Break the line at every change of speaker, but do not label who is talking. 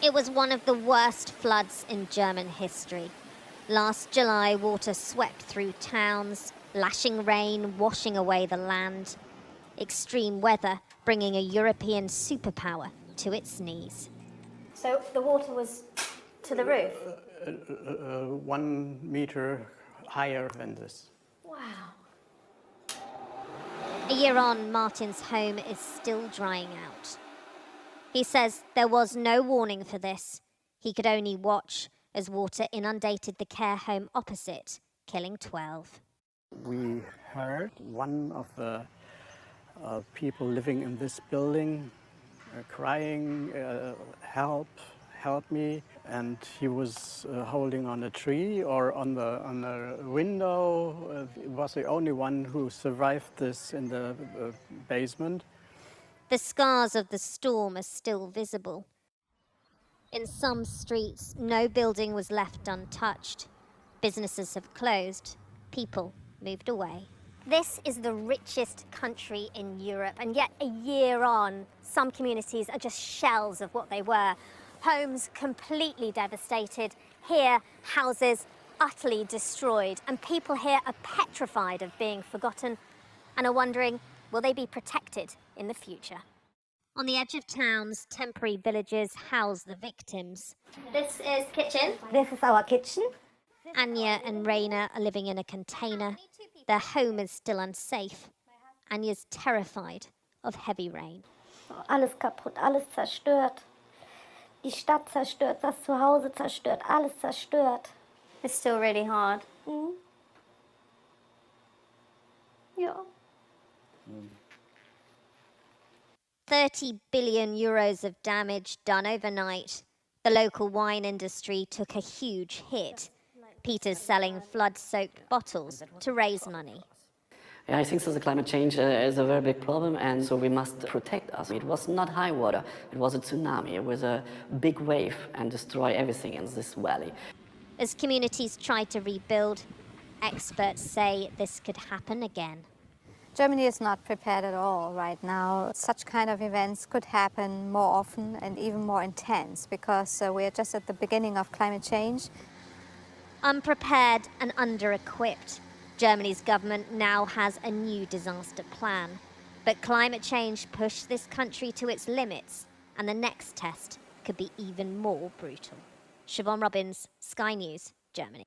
It was one of the worst floods in German history. Last July, water swept through towns, lashing rain washing away the land. Extreme weather bringing a European superpower to its knees. So the water was to the roof?
1 meter higher than this.
Wow. A year on, Martin's home is still drying out. He says there was no warning for this. He could only watch as water inundated the care home opposite, killing 12.
We heard one of the people living in this building crying, help me. And he was holding on a tree or on the window. He was the only one who survived this in the basement.
The scars of the storm are still visible. In some streets, no building was left untouched. Businesses have closed. People moved away. This is the richest country in Europe, and yet a year on, some communities are just shells of what they were. Homes completely devastated. Here, houses utterly destroyed, and people here are petrified of being forgotten and are wondering, will they be protected in the future? On the edge of towns, temporary villages house the victims. This is kitchen.
This is our kitchen.
Anya and Rainer are living in a container. Their home is still unsafe. Anya's terrified of heavy rain.
Alles kaputt, alles zerstört. Die Stadt zerstört, das Zuhause zerstört, alles zerstört.
It's still really hard.
Mhm. Ja.
30 billion euros of damage done overnight. The local wine industry took a huge hit. Peter's selling flood-soaked bottles to raise money.
Yeah, I think so. The climate change is a very big problem, and so we must protect us. It was not high water, it was a tsunami. It was a big wave and destroy everything in this valley.
As communities try to rebuild, experts say this could happen again.
Germany is not prepared at all right now. Such kind of events could happen more often and even more intense because we are just at the beginning of climate change.
Unprepared and under-equipped, Germany's government now has a new disaster plan. But climate change pushed this country to its limits, and the next test could be even more brutal. Siobhan Robbins, Sky News, Germany.